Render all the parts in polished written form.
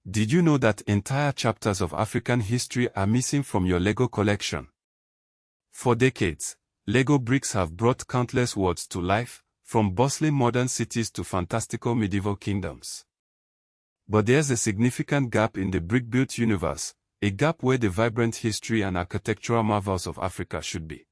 Did you know that entire chapters of African history are missing from your Lego collection? For decades, Lego bricks have brought countless worlds to life, from bustling modern cities to fantastical medieval kingdoms. But there's a significant gap in the brick-built universe, a gap where the vibrant history and architectural marvels of Africa should be.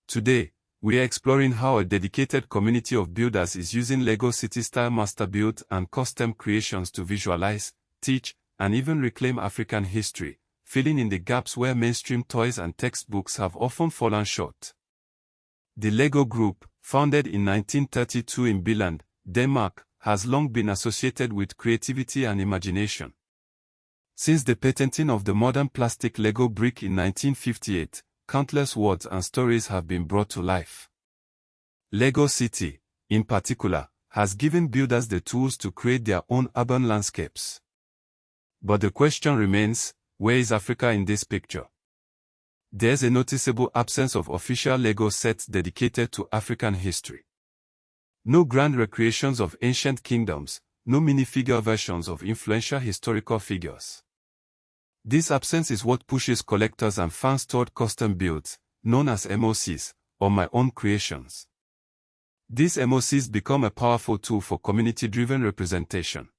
Today, we are exploring how a dedicated community of builders is using Lego city-style masterbuilds and custom creations to visualize, teach, and even reclaim African history, filling in the gaps where mainstream toys and textbooks have often fallen short. The Lego Group, founded in 1932 in Benin, Denmark, has long been associated with creativity and imagination. Since the patenting of the modern plastic Lego brick in 1958, countless words and stories have been brought to life. Lego City, in particular, has given builders the tools to create their own urban landscapes. But the question remains, where is Africa in this picture? There's a noticeable absence of official Lego sets dedicated to African history. No grand recreations of ancient kingdoms, no minifigure versions of influential historical figures. This absence is what pushes collectors and fans toward custom builds, known as MOCs, or my own creations. These MOCs become a powerful tool for community-driven representation.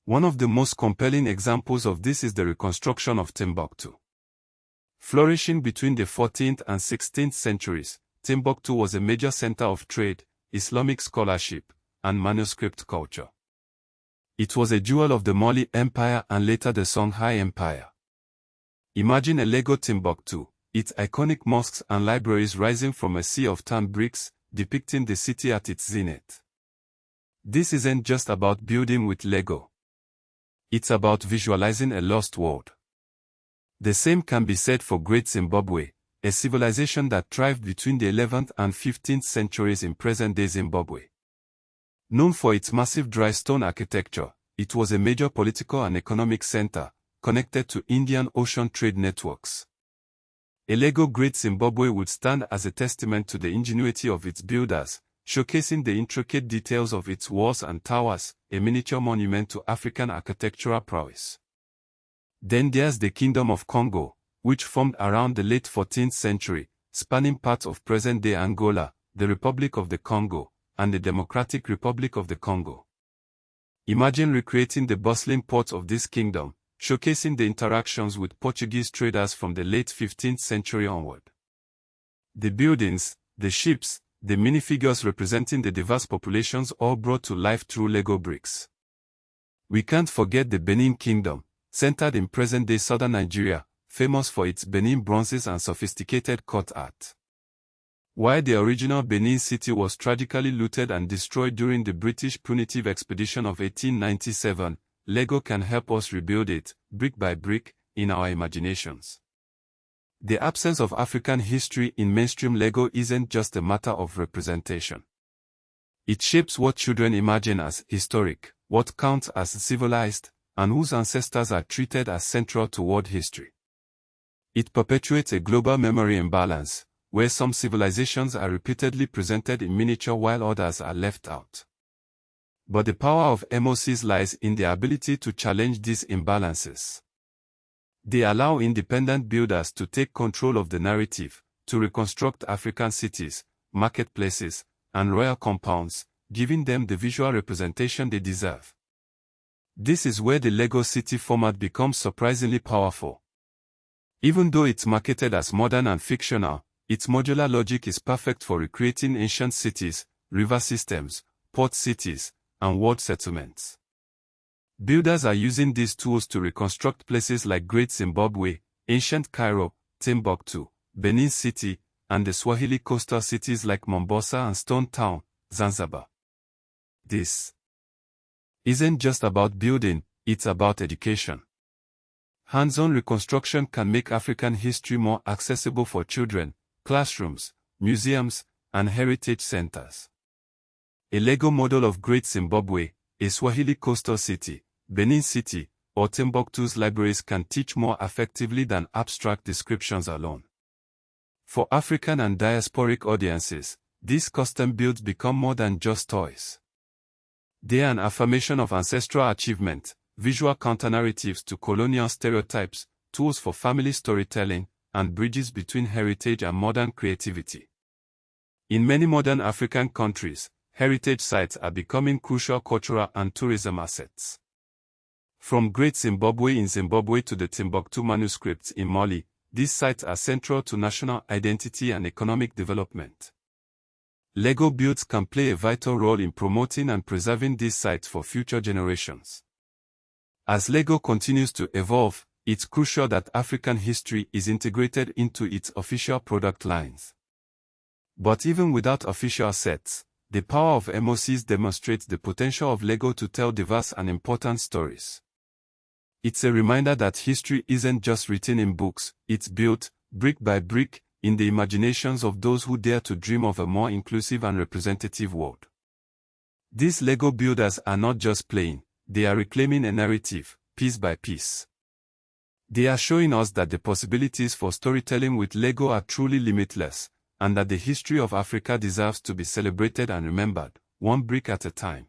One of the most compelling examples of this is the reconstruction of Timbuktu. Flourishing between the 14th and 16th centuries, Timbuktu was a major center of trade, Islamic scholarship, and manuscript culture. It was a jewel of the Mali Empire and later the Songhai Empire. Imagine a Lego Timbuktu, its iconic mosques and libraries rising from a sea of tan bricks, depicting the city at its zenith. This isn't just about building with Lego. It's about visualizing a lost world. The same can be said for Great Zimbabwe, a civilization that thrived between the 11th and 15th centuries in present-day Zimbabwe. Known for its massive dry stone architecture, it was a major political and economic center, connected to Indian Ocean trade networks. A Lego Great Zimbabwe would stand as a testament to the ingenuity of its builders, showcasing the intricate details of its walls and towers, a miniature monument to African architectural prowess. Then there's the Kingdom of Congo, which formed around the late 14th century, spanning parts of present-day Angola, the Republic of the Congo, and the Democratic Republic of the Congo. Imagine recreating the bustling ports of this kingdom, showcasing the interactions with Portuguese traders from the late 15th century onward. The buildings, the ships, the minifigures representing the diverse populations all brought to life through Lego bricks. We can't forget the Benin Kingdom, centered in present-day southern Nigeria, famous for its Benin bronzes and sophisticated court art. While the original Benin city was tragically looted and destroyed during the British punitive expedition of 1897, Lego can help us rebuild it, brick by brick, in our imaginations. The absence of African history in mainstream Lego isn't just a matter of representation. It shapes what children imagine as historic, what counts as civilized, and whose ancestors are treated as central to world history. It perpetuates a global memory imbalance, where some civilizations are repeatedly presented in miniature while others are left out. But the power of MOCs lies in their ability to challenge these imbalances. They allow independent builders to take control of the narrative, to reconstruct African cities, marketplaces, and royal compounds, giving them the visual representation they deserve. This is where the Lego City format becomes surprisingly powerful. Even though it's marketed as modern and fictional, its modular logic is perfect for recreating ancient cities, river systems, port cities, and world settlements. Builders are using these tools to reconstruct places like Great Zimbabwe, ancient Cairo, Timbuktu, Benin City, and the Swahili coastal cities like Mombasa and Stone Town, Zanzibar. This isn't just about building, it's about education. Hands-on reconstruction can make African history more accessible for children, classrooms, museums, and heritage centers. A Lego model of Great Zimbabwe, a Swahili coastal city, Benin City, or Timbuktu's libraries can teach more effectively than abstract descriptions alone. For African and diasporic audiences, these custom builds become more than just toys. They are an affirmation of ancestral achievement, visual counter-narratives to colonial stereotypes, tools for family storytelling, and bridges between heritage and modern creativity. In many modern African countries, heritage sites are becoming crucial cultural and tourism assets. From Great Zimbabwe in Zimbabwe to the Timbuktu manuscripts in Mali, these sites are central to national identity and economic development. Lego builds can play a vital role in promoting and preserving these sites for future generations. As Lego continues to evolve, it's crucial that African history is integrated into its official product lines. But even without official sets, the power of MOCs demonstrates the potential of Lego to tell diverse and important stories. It's a reminder that history isn't just written in books, it's built, brick by brick, in the imaginations of those who dare to dream of a more inclusive and representative world. These Lego builders are not just playing, they are reclaiming a narrative, piece by piece. They are showing us that the possibilities for storytelling with Lego are truly limitless, and that the history of Africa deserves to be celebrated and remembered, one brick at a time.